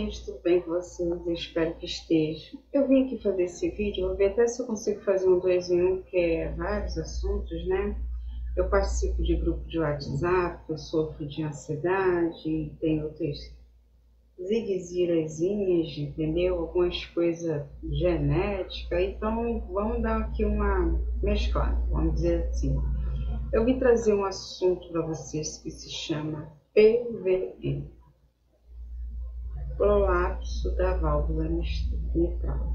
gente, tudo bem com vocês? Eu espero que esteja. Eu vim aqui fazer esse vídeo, vou ver até se eu consigo fazer um 2 em 1, que é vários assuntos, né? Eu participo de grupo de WhatsApp, eu sofro de ansiedade, tenho outras zigue-zirazinhas, entendeu? Algumas coisas genéticas, então vamos dar aqui uma mesclada, vamos dizer assim. Eu vim trazer um assunto para vocês que se chama PVM. Prolapso da válvula mitral.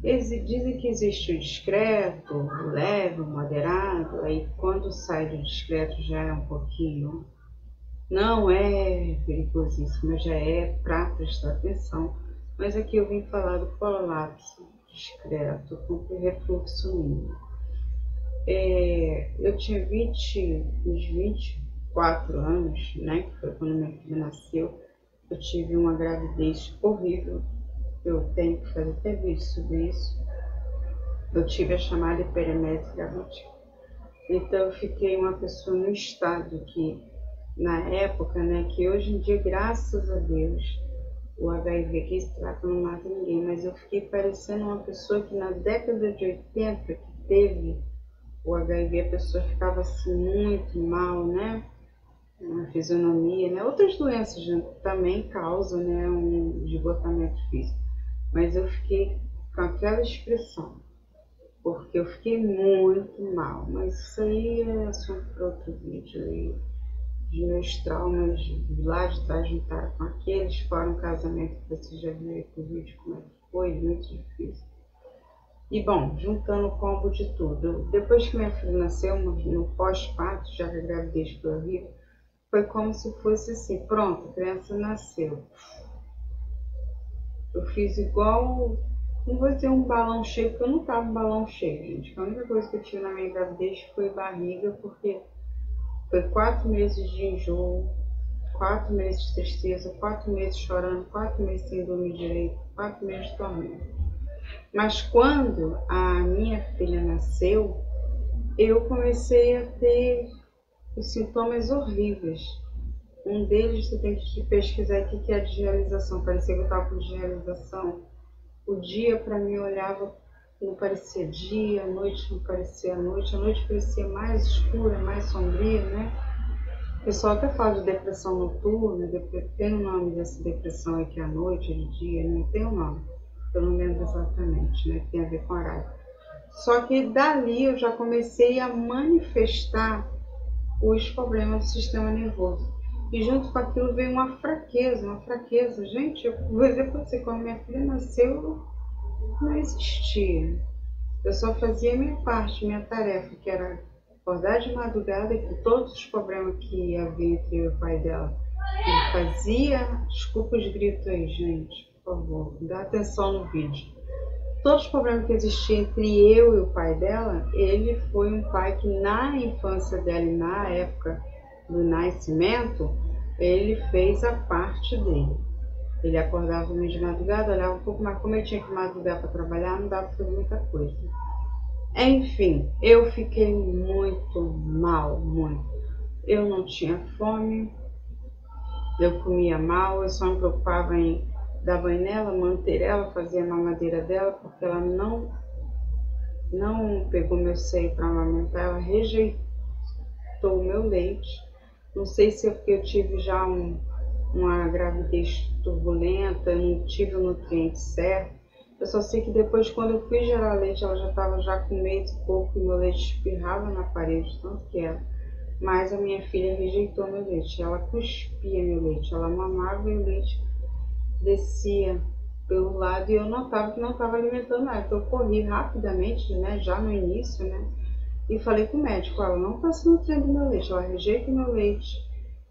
Eles dizem que existe o discreto, o leve, o moderado, aí quando sai do discreto já é um pouquinho, não é perigosíssimo, já é para prestar atenção, mas aqui eu vim falar do prolapso discreto com refluxo mínimo. Eu tinha uns 24 anos, né, que foi quando minha filha nasceu. Eu tive uma gravidez horrível, eu tenho que fazer até vídeo sobre isso. Eu tive a chamada hiperemesis gravídica. Então eu fiquei uma pessoa no estado que, na época, né, que hoje em dia, graças a Deus, o HIV que se trata não mata ninguém, mas eu fiquei parecendo uma pessoa que na década de 80, que teve o HIV, a pessoa ficava assim muito mal, né? Uma fisionomia, né? Outras doenças, né, também causam, né, um esgotamento físico. Mas eu fiquei com aquela expressão, porque eu fiquei muito mal. Mas isso aí é assunto para outro vídeo. Aí, de meus traumas lá de trás juntar com aqueles, fora um casamento que você já viu aí pro vídeo como é que foi, muito difícil. E bom, juntando o combo de tudo, depois que minha filha nasceu, no pós-parto, já que a gravidez foi horrível, foi como se fosse assim, pronto, a criança nasceu. Eu fiz igual, não vou dizer um balão cheio, porque eu não estava um balão cheio, gente. A única coisa que eu tive na minha gravidez foi barriga, porque foi 4 meses de enjoo, 4 meses de tristeza, 4 meses chorando, 4 meses sem dormir direito, 4 meses de tormento. Mas quando a minha filha nasceu, eu comecei a ter os sintomas horríveis. Um deles, você tem que pesquisar aqui, que é a digitalização. Parecia que eu estava com digitalização. O dia para mim olhava, não parecia dia, a noite não parecia noite, a noite parecia mais escura, mais sombria, né? O pessoal até fala de depressão noturna, tem o nome dessa depressão aqui à noite, de dia, não tem o nome, eu não lembro exatamente, né? Tem a ver com horário. Só que dali eu já comecei a manifestar os problemas do sistema nervoso. E junto com aquilo veio uma fraqueza. Gente, eu vou dizer para você, quando minha filha nasceu, não existia. Eu só fazia a minha parte, minha tarefa, que era acordar de madrugada, e com todos os problemas que havia entre eu e o pai dela. Ele fazia, desculpa os gritos aí, gente, por favor, dá atenção no vídeo. Todos os problemas que existiam entre eu e o pai dela, ele foi um pai que na infância dela e na época do nascimento, ele fez a parte dele. Ele acordava de madrugada, olhava um pouco, mas como eu tinha que madrugar para trabalhar, não dava para fazer muita coisa. Enfim, eu fiquei muito mal, muito. Eu não tinha fome, eu comia mal, eu só me preocupava em dar banho nela, manter ela, fazer a mamadeira dela, porque ela não pegou meu seio para amamentar, ela rejeitou o meu leite. Não sei se é porque eu tive já uma gravidez turbulenta, não tive o nutriente certo. Eu só sei que depois, quando eu fui gerar leite, ela já estava com mês e pouco, e meu leite espirrava na parede, tanto que era. Mas a minha filha rejeitou meu leite, ela cuspia meu leite, ela mamava e o leite descia pelo lado e eu notava que não estava alimentando ela. Então eu corri rapidamente, né, já no início, né, e falei com o médico, ela não está se nutrindo do meu leite, ela rejeita o meu leite.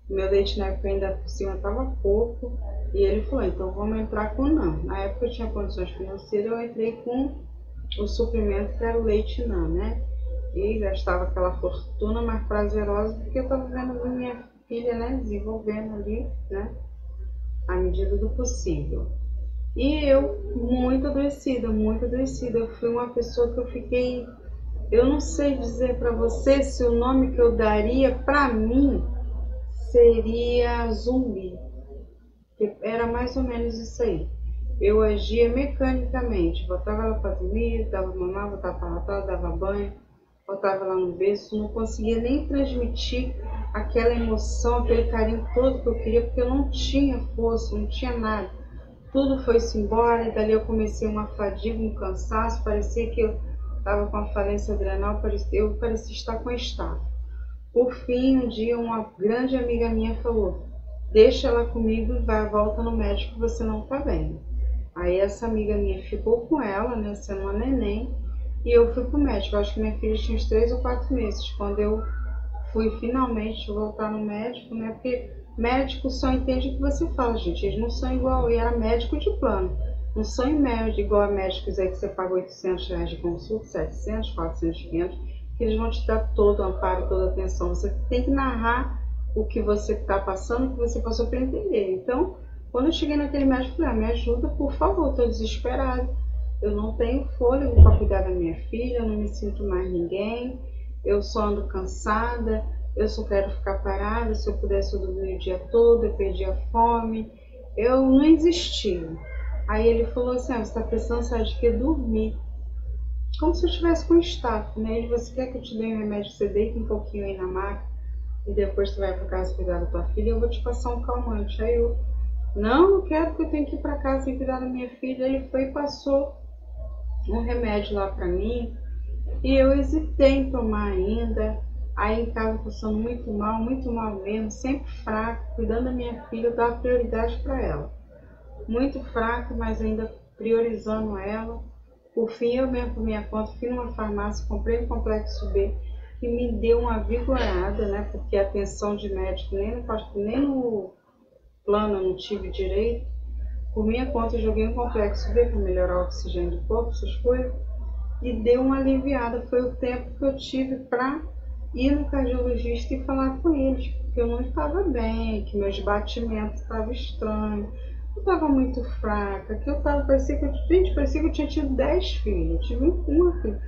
Meu leite na época ainda por cima estava pouco, e ele falou, então vamos entrar com NAN. Na época eu tinha condições financeiras, eu entrei com o suprimento que era o leite NAN, né, e gastava aquela fortuna mais prazerosa, porque eu estava vendo a minha filha, né, desenvolvendo ali, né, à medida do possível. E eu, muito adoecida, eu fui uma pessoa que eu fiquei, eu não sei dizer para você se o nome que eu daria para mim seria zumbi. porque era mais ou menos isso aí. Eu agia mecanicamente, botava ela para dormir, dava mamar, botava para latar, dava banho, botava ela no berço, não conseguia nem transmitir aquela emoção, aquele carinho todo que eu queria, porque eu não tinha força, não tinha nada. Tudo foi-se embora e dali eu comecei uma fadiga, um cansaço, parecia que eu estava com a falência adrenal, eu parecia estar com estafa. Por fim, um dia uma grande amiga minha falou, deixa ela comigo e volta no médico, você não está bem. Aí essa amiga minha ficou com ela, né, sendo uma neném, e eu fui pro médico. Eu acho que minha filha tinha uns 3 ou 4 meses, quando eu fui finalmente voltar no médico, né, porque médico só entende o que você fala, gente, eles não são igual, e era médico de plano, não são igual a médicos aí que você paga R$800 de consulta, 700, 400, 500, que eles vão te dar todo o amparo, toda a atenção. Você tem que narrar o que você está passando, o que você passou para entender. Então, quando eu cheguei naquele médico, eu falei, me ajuda, por favor, estou desesperada. Eu não tenho fôlego para cuidar da minha filha, eu não me sinto mais ninguém, eu só ando cansada, eu só quero ficar parada, se eu pudesse eu dormir o dia todo, eu perdi a fome, eu não existi. Aí ele falou assim, você está precisando, sabe de que? Dormir. Como se eu estivesse com estafa, né? Ele, você quer que eu te dê um remédio, você deita um pouquinho aí na maca e depois tu vai para casa cuidar da tua filha, eu vou te passar um calmante. Aí eu, não quero, porque eu tenho que ir para casa e cuidar da minha filha. Ele foi e passou um remédio lá para mim e eu hesitei em tomar ainda. Aí em casa passando muito mal mesmo, sempre fraca, cuidando da minha filha, eu dava prioridade para ela. Muito fraca, mas ainda priorizando ela. Por fim, eu mesmo por minha conta fui numa farmácia, comprei um complexo B e me deu uma vigorada, né? Porque a atenção de médico nem no plano eu não tive direito. Por minha conta, eu joguei um complexo B para melhorar o oxigênio do corpo, essas coisas, e deu uma aliviada. Foi o tempo que eu tive para ir no cardiologista e falar com eles, porque eu não estava bem, que meus batimentos estavam estranhos, eu estava muito fraca, que eu estava, parecia que eu tinha tido 10 filhos, eu tive uma filha,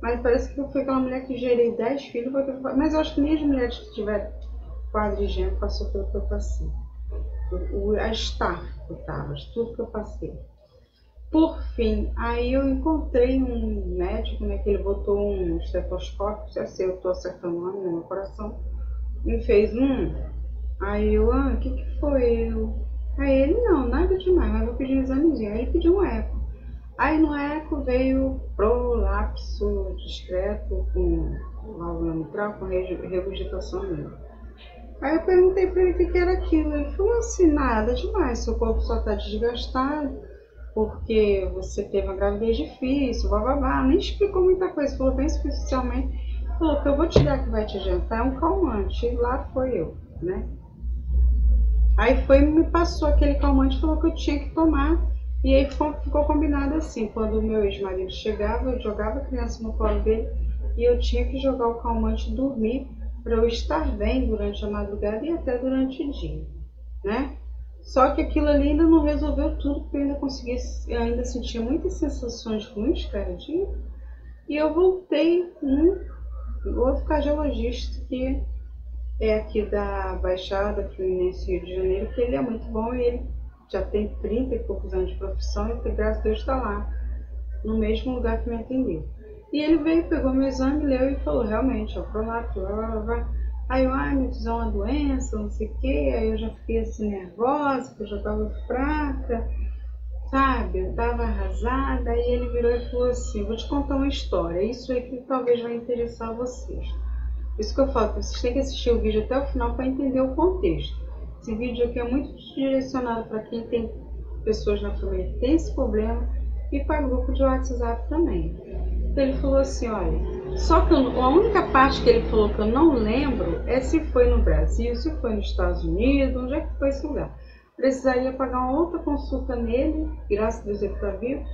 mas parece que eu fui aquela mulher que gerei 10 filhos, mas eu acho que nem as mulheres que tiveram quadrigêmeo passou pelo que eu passei. A estafa que eu estava, tudo que eu passei. Por fim, aí eu encontrei um médico, né, que ele botou um estetoscópio, já sei, eu estou acertando o nome no meu coração, e fez aí eu, o que foi? Aí ele, não, nada demais, mas eu pedi um examezinho, aí ele pediu um eco. Aí no eco veio prolapso discreto com válvula mitral, com regurgitação mesmo. Aí eu perguntei para ele o que era aquilo, ele falou assim, nada demais, seu corpo só está desgastado, porque você teve uma gravidez difícil, bababá, nem explicou muita coisa, falou bem superficialmente, falou que eu vou te dar que vai te adiantar é um calmante, e lá foi eu, né? Aí foi me passou aquele calmante, falou que eu tinha que tomar, e aí ficou combinado assim, quando o meu ex-marido chegava, eu jogava a criança no colo dele, e eu tinha que jogar o calmante e dormir, para eu estar bem durante a madrugada e até durante o dia, né? Só que aquilo ali ainda não resolveu tudo, porque eu ainda sentia muitas sensações ruins cada dia. E eu voltei num outro cardiologista que é aqui da Baixada Fluminense, Rio de Janeiro, que ele é muito bom e ele já tem 30 e poucos anos de profissão e graças a Deus está lá, no mesmo lugar que me atendeu. E ele veio, pegou meu exame, leu e falou, realmente, prolapso, Aí eu, me fizeram uma doença, não sei o quê, aí eu já fiquei assim nervosa, porque eu já estava fraca, sabe? Eu estava arrasada, aí ele virou e falou assim, vou te contar uma história, isso aí que talvez vai interessar vocês. Por isso que eu falo, vocês têm que assistir o vídeo até o final para entender o contexto. Esse vídeo aqui é muito direcionado para quem tem pessoas na família que tem esse problema e para grupo de WhatsApp também. Então ele falou assim, olha, só que a única parte que ele falou que eu não lembro é se foi no Brasil, se foi nos Estados Unidos, onde é que foi esse lugar. Precisaria pagar uma outra consulta nele, graças a Deus ele está vivo,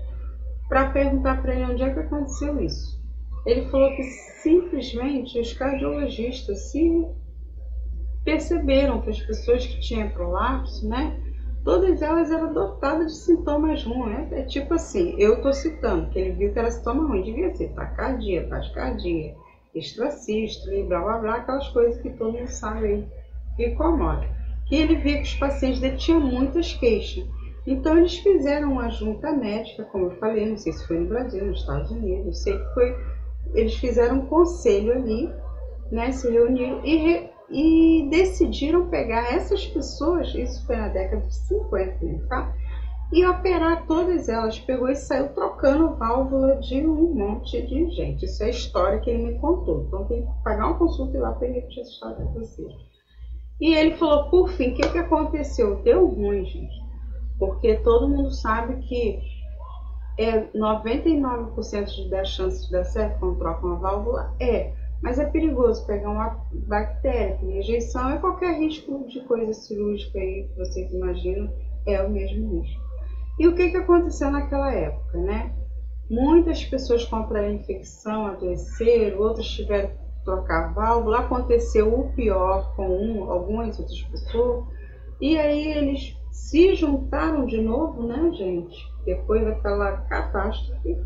para perguntar para ele onde é que aconteceu isso. Ele falou que simplesmente os cardiologistas se perceberam que as pessoas que tinham prolapso, né, todas elas eram dotadas de sintomas ruins. É tipo assim, eu estou citando, que ele viu que era sintoma ruim, devia ser taquicardia, taquicardia, extrasístole, blá blá blá, aquelas coisas que todo mundo sabe aí que incomoda. E ele via que os pacientes dele tinham muitas queixas. Então eles fizeram uma junta médica, como eu falei, não sei se foi no Brasil, nos Estados Unidos, eu sei que foi. Eles fizeram um conselho ali, né, se reuniram e decidiram pegar essas pessoas, isso foi na década de 50, né, tá? E operar todas elas. Pegou e saiu trocando válvula de um monte de gente. Isso é a história que ele me contou. Então tem que pagar uma consulta e lá para ele repetir essa história para vocês. E ele falou, por fim, o que aconteceu? Deu ruim, gente. Porque todo mundo sabe que 99% das chances de dar certo quando troca uma válvula mas é perigoso pegar uma bactéria, tem rejeição, é qualquer risco de coisa cirúrgica aí que vocês imaginam, é o mesmo risco. E o que aconteceu naquela época, né? Muitas pessoas contraíram infecção, adoeceram, outras tiveram que trocar válvula, aconteceu o pior com algumas outras pessoas, e aí eles se juntaram de novo, né, gente? Depois daquela catástrofe,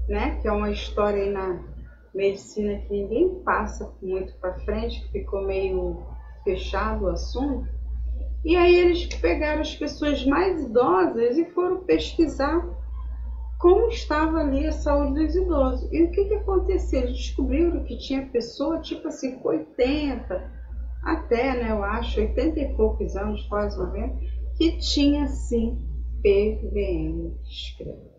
né? Que é uma história aí na medicina que ninguém passa muito para frente, que ficou meio fechado o assunto. E aí eles pegaram as pessoas mais idosas e foram pesquisar como estava ali a saúde dos idosos. E o que aconteceu? Eles descobriram que tinha pessoa, tipo assim, com 80, até, né, eu acho, 80 e poucos anos, quase 90, que tinha, sim, PVM discreto.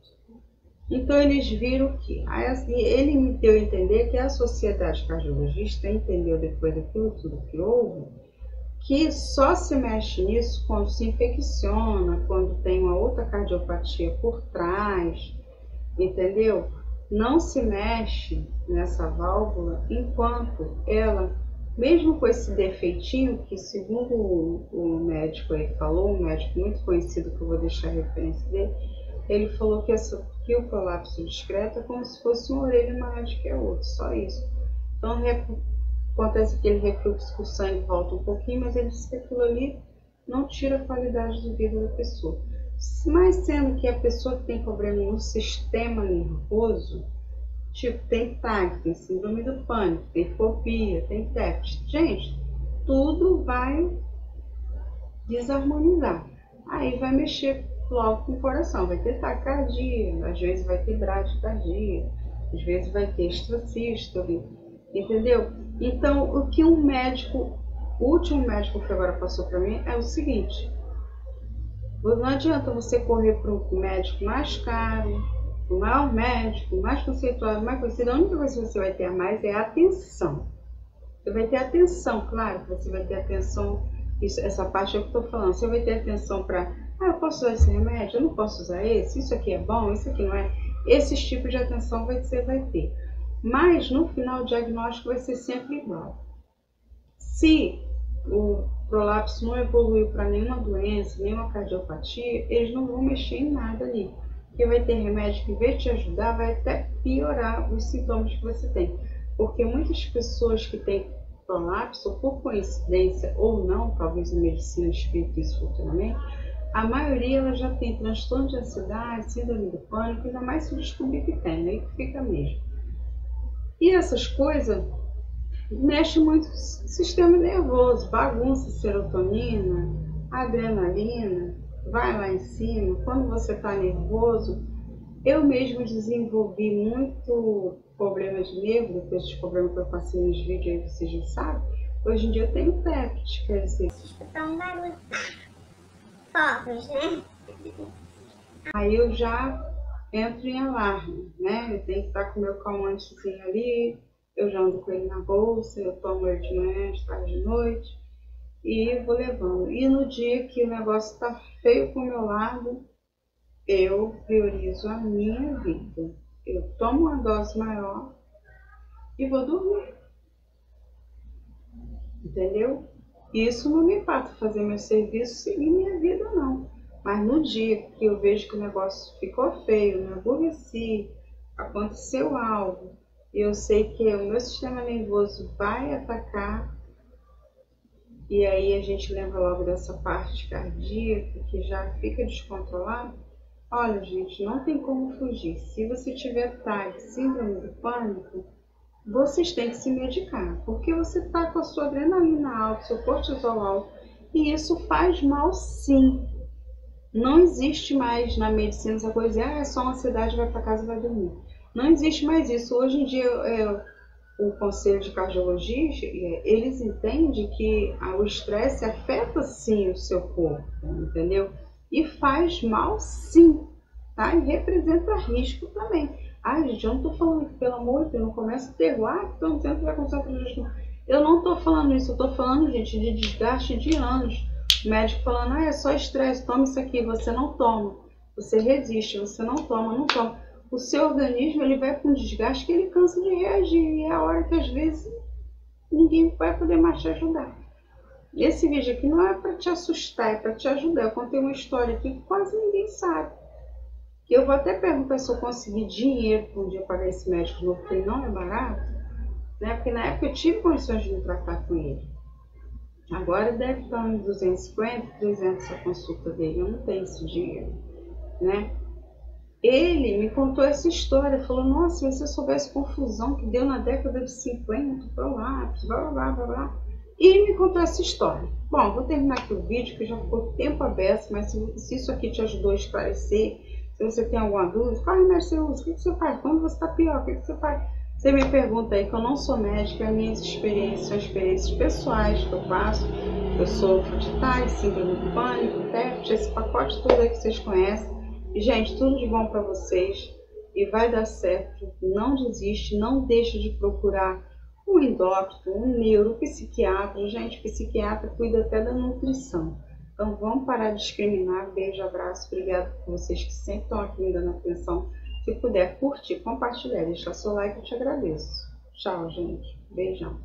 Então eles viram que, ele me deu a entender que a sociedade cardiologista entendeu depois daquilo tudo que houve, que só se mexe nisso quando se infecciona, quando tem uma outra cardiopatia por trás, entendeu? Não se mexe nessa válvula enquanto ela, mesmo com esse defeitinho, que segundo o médico aí falou, um médico muito conhecido, que eu vou deixar a referência dele, ele falou que o prolapso discreto é como se fosse uma orelha maior do que a outra, só isso. Então acontece aquele refluxo que o sangue volta um pouquinho, mas ele disse que aquilo ali não tira a qualidade de vida da pessoa. Mas sendo que a pessoa que tem problema no sistema nervoso, tipo, tem TAG, tem síndrome do pânico, tem fobia, tem TEPT, gente, tudo vai desarmonizar. Aí vai mexer logo com o coração, vai ter taquicardia, às vezes vai ter bradicardia, às vezes vai ter extrasístole, entendeu? Então, o que o último médico que agora passou para mim é o seguinte: não adianta você correr para um médico mais caro, o maior médico, mais conceituado, mais conhecido. A única coisa que você vai ter a mais é a atenção. Você vai ter atenção, claro que você vai ter atenção, essa parte é o que eu estou falando. Você vai ter atenção para, eu posso usar esse remédio, eu não posso usar esse, isso aqui é bom, isso aqui não é. Esses tipos de atenção você vai ter. Mas no final o diagnóstico vai ser sempre igual. Se o prolapso não evoluiu para nenhuma doença, nenhuma cardiopatia, eles não vão mexer em nada ali. Porque vai ter remédio que, em vez de te ajudar, vai até piorar os sintomas que você tem. Porque muitas pessoas que têm prolapso, por coincidência ou não, talvez a medicina explique isso futuramente, a maioria ela já tem transtorno de ansiedade, síndrome do pânico, ainda mais se descobrir que tem, aí que fica mesmo. E essas coisas mexem muito com o sistema nervoso, bagunça serotonina, adrenalina, vai lá em cima. Quando você está nervoso, eu mesmo desenvolvi muito problema de nervo, depois dos problemas que eu passei nos vídeos aí, vocês já sabem. Hoje em dia eu tenho TEPT, quer dizer... Escutar um barulho. Fogos, né? Aí eu já entro em alarme, né? Eu tenho que estar com o meu calmantezinho ali, eu já ando com ele na bolsa, eu tomo ele de manhã, de tarde, de noite, e vou levando. E no dia que o negócio está feio pro meu lado, eu priorizo a minha vida. Eu tomo uma dose maior e vou dormir. Entendeu? Isso não me impacta fazer meu serviço, seguir minha vida, não. Mas no dia que eu vejo que o negócio ficou feio, me aborreci, aconteceu algo, e eu sei que o meu sistema nervoso vai atacar, e aí a gente lembra logo dessa parte cardíaca que já fica descontrolada. Olha, gente, não tem como fugir. Se você tiver TAG, síndrome do pânico, vocês têm que se medicar, porque você está com a sua adrenalina alta, seu cortisol alto, E isso faz mal, sim. Não existe mais na medicina essa coisa, é só uma ansiedade, vai para casa e vai dormir. Não existe mais isso. Hoje em dia, o Conselho de Cardiologia, eles entendem que o estresse afeta sim o seu corpo, entendeu? E faz mal sim, tá? E representa risco também. Ai, gente, eu não tô falando que, pelo amor de Deus, não começa a ter lá, que estão dizendo que vai começar a prejudicar. Eu não tô falando isso, eu tô falando, gente, de desgaste de anos. O médico falando, é só estresse, toma isso aqui, você não toma. Você resiste, você não toma, não toma. O seu organismo, ele vai com desgaste que ele cansa de reagir. E é a hora que, às vezes, ninguém vai poder mais te ajudar. Esse vídeo aqui não é para te assustar, é para te ajudar. Eu contei uma história aqui que quase ninguém sabe. E eu vou até perguntar se eu conseguir dinheiro para um dia pagar esse médico novo, porque ele não é barato, né? Porque na época eu tive condições de me tratar com ele. Agora deve estar uns 250, 300 a consulta dele, eu não tenho esse dinheiro, né? Ele me contou essa história, falou, nossa, se você soubesse a confusão que deu na década de 50, blá, blá, blá, blá, blá. E me contou essa história. Bom, vou terminar aqui o vídeo, que já ficou tempo aberto, mas se isso aqui te ajudou a esclarecer, se você tem alguma dúvida, qual remédio você usa? O que você faz? Quando você está pior, o que você faz? Você me pergunta aí, que eu não sou médica, minhas experiências são experiências pessoais que eu faço. Eu sofro de TAI, síndrome do pânico, TEPT, esse pacote todo aí que vocês conhecem. E, gente, tudo de bom para vocês. E vai dar certo. Não desiste, não deixe de procurar um endócrino, um neuro, um psiquiatra. Gente, psiquiatra cuida até da nutrição. Então, vamos parar de discriminar. Beijo, abraço. Obrigada por vocês que sempre estão aqui me dando atenção. Se puder curtir, compartilhar, deixar seu like, eu te agradeço. Tchau, gente. Beijão.